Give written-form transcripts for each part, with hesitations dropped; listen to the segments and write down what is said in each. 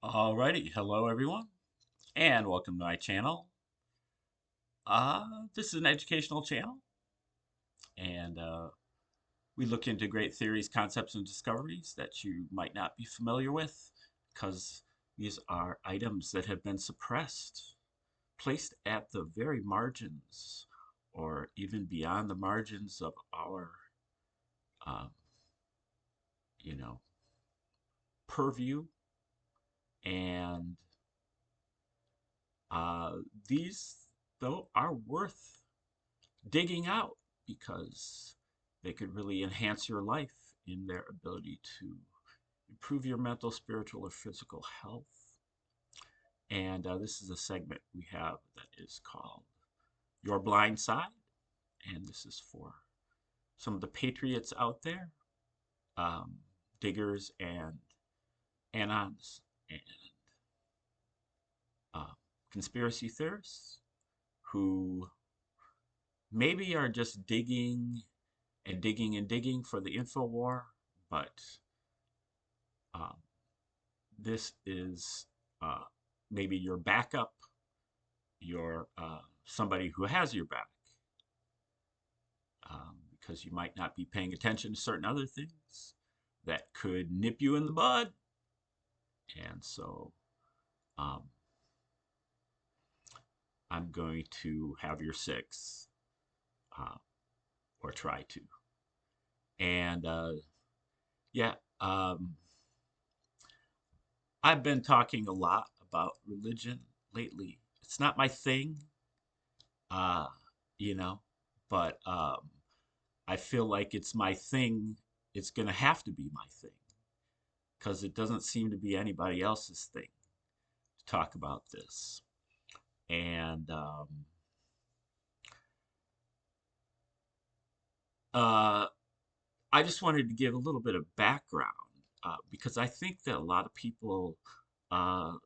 Alrighty, hello everyone, and welcome to my channel. This is an educational channel, and we look into great theories, concepts, and discoveries that you might not be familiar with, because these are items that have been suppressed, placed at the very margins, or even beyond the margins of our, um, you know, purview, and uh, these though are worth digging out because they could really enhance your life in their ability to improve your mental, spiritual, or physical health. And this is a segment we have that is called Your Blind Side. And this is for some of the patriots out there, um, diggers and anons, and uh, conspiracy theorists who maybe are just digging and digging and digging for the info war, but um, this is maybe your backup, your somebody who has your back, because you might not be paying attention to certain other things that could nip you in the bud. And so um, I'm going to have your six, uh, or try to. And yeah, um, I've been talking a lot about religion lately. It's not my thing, uh, you know, but I feel like it's my thing. It's going to have to be my thing because it doesn't seem to be anybody else's thing to talk about this. And uh, I just wanted to give a little bit of background because I think that a lot of people,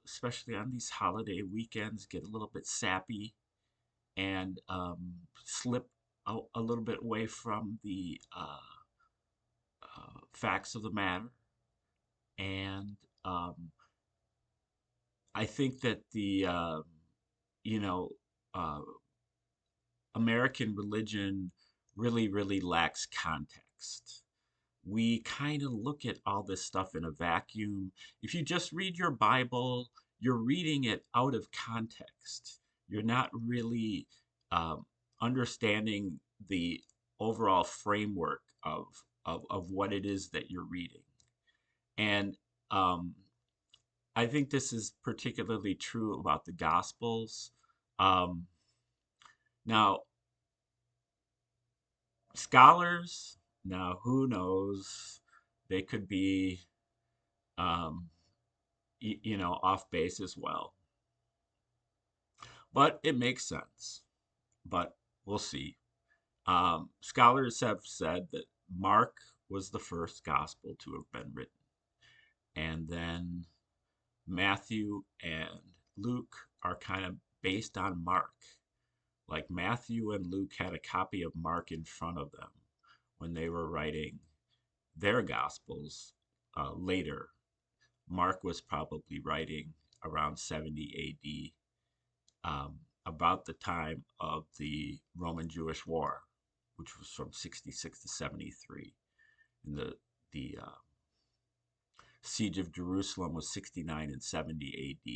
especially on these holiday weekends, get a little bit sappy and slip a little bit away from the facts of the matter. And I think that you know, uh, American religion really, really lacks context. We kind of look at all this stuff in a vacuum. If you just read your Bible, you're reading it out of context. You're not really um, understanding the overall framework of what it is that you're reading. And um, I think this is particularly true about the Gospels. Um, now, scholars, now who knows? They could be, um, off base as well. But it makes sense. But we'll see. Scholars have said that Mark was the first gospel to have been written, and then Matthew and Luke are kind of based on Mark. Like Matthew and Luke had a copy of Mark in front of them when they were writing their Gospels later. Mark was probably writing around 70 AD, about the time of the Roman Jewish War, which was from 66 to 73. And the siege of Jerusalem was 69 and 70 AD.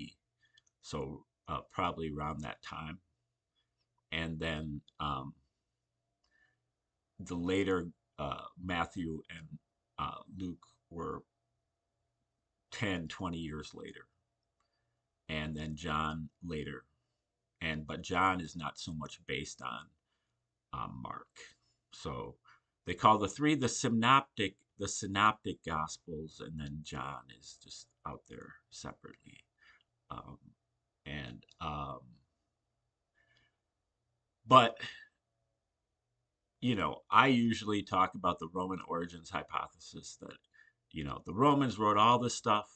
So probably around that time. And then the later Matthew and Luke were 10, 20 years later, and then John later. But John is not so much based on Mark. So they call the three the synoptic gospels, and then John is just out there separately. Um, and But I usually talk about the Roman origins hypothesis that, the Romans wrote all this stuff.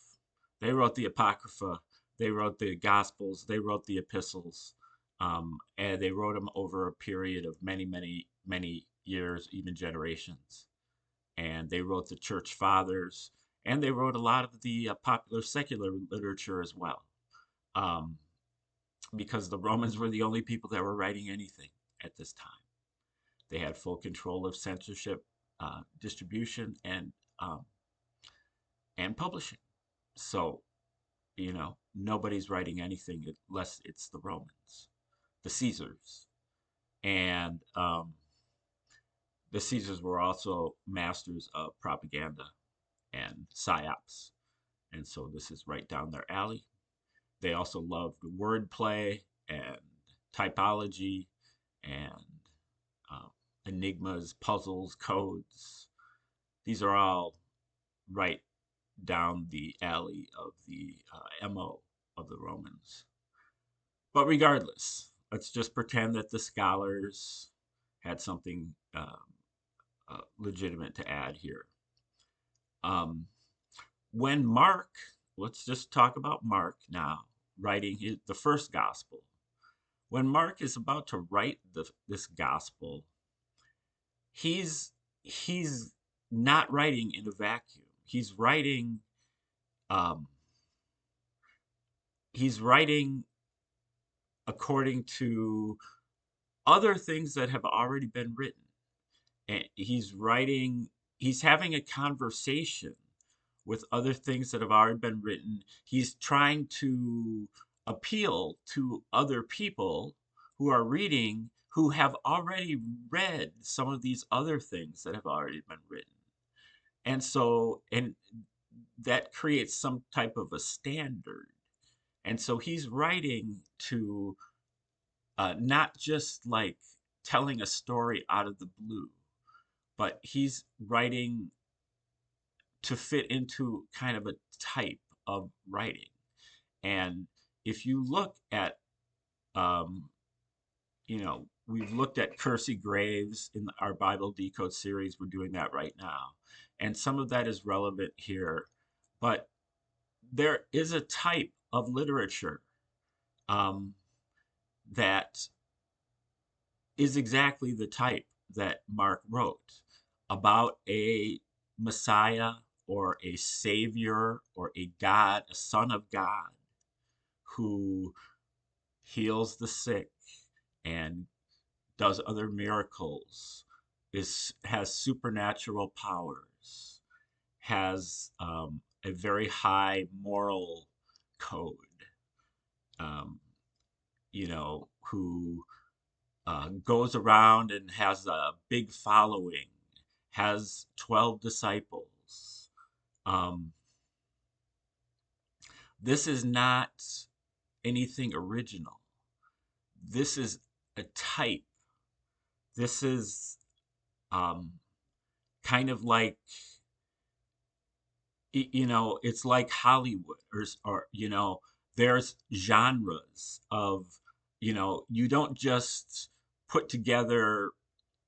They wrote the Apocrypha, they wrote the Gospels, they wrote the epistles, and they wrote them over a period of many, many, many years, even generations. And they wrote the church fathers, And they wrote a lot of the popular secular literature as well, um, because the Romans were the only people that were writing anything at this time. They had full control of censorship, distribution, um, and publishing. So, nobody's writing anything unless it's the Romans, the Caesars. And the Caesars were also masters of propaganda and psyops. And so this is right down their alley. They also loved wordplay and typology and um, enigmas, puzzles, codes. These are all right down the alley of the MO of the Romans. But regardless, let's just pretend that the scholars had something legitimate to add here. Um, when Mark, let's just talk about Mark now, writing the first gospel. When Mark is about to write this gospel, he's he's not writing in a vacuum. Um, he's writing according to other things that have already been written. And he's having a conversation with other things that have already been written. He's trying to appeal to other people who are reading who have already read some of these other things that have already been written. And that creates some type of a standard. And so he's writing to not just like telling a story out of the blue, but he's writing to fit into kind of a type of writing. And if you look at, um, we've looked at Kersey Graves in our Bible Decode series. We're doing that right now. And some of that is relevant here. But there is a type of literature um, that is exactly the type that Mark wrote about a Messiah or a Savior or a God, a Son of God, who heals the sick and does other miracles, has supernatural powers, has a very high moral code, um, who goes around and has a big following, has 12 disciples. Um, this is not anything original. This is a type. This is um, kind of like, it's like Hollywood or there's genres of, you don't just put together,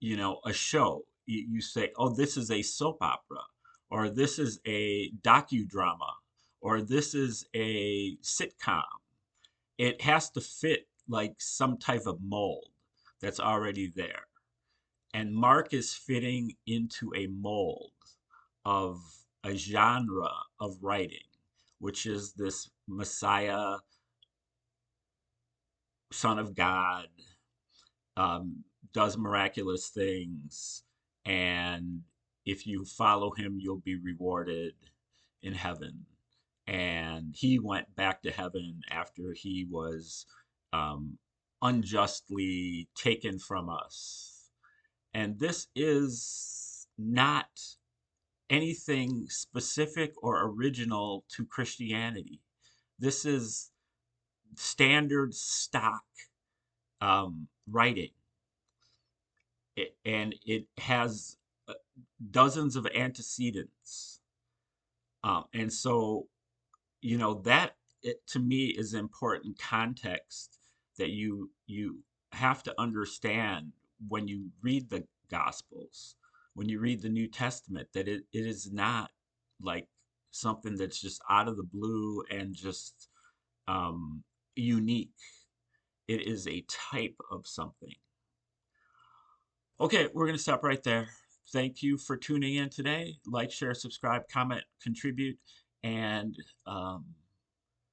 a show. You say, oh, this is a soap opera, or this is a docudrama, or this is a sitcom. It has to fit like some type of mold that's already there. And Mark is fitting into a mold of a genre of writing, which is this Messiah, Son of God, um, does miraculous things, and if you follow him, you'll be rewarded in heaven. And he went back to heaven after he was um, unjustly taken from us. And this is not anything specific or original to Christianity. This is standard stock writing. And it has uh, dozens of antecedents. And so, that to me is important context that you have to understand when you read the Gospels, when you read the New Testament, that it is not like something that's just out of the blue and just um, unique. It is a type of something. Okay, we're going to stop right there. thank you for tuning in today. Like, share, subscribe, comment, contribute, and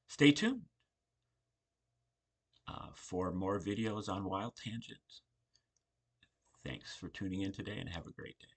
stay tuned for more videos on Wild Tangents. Thanks for tuning in today and have a great day.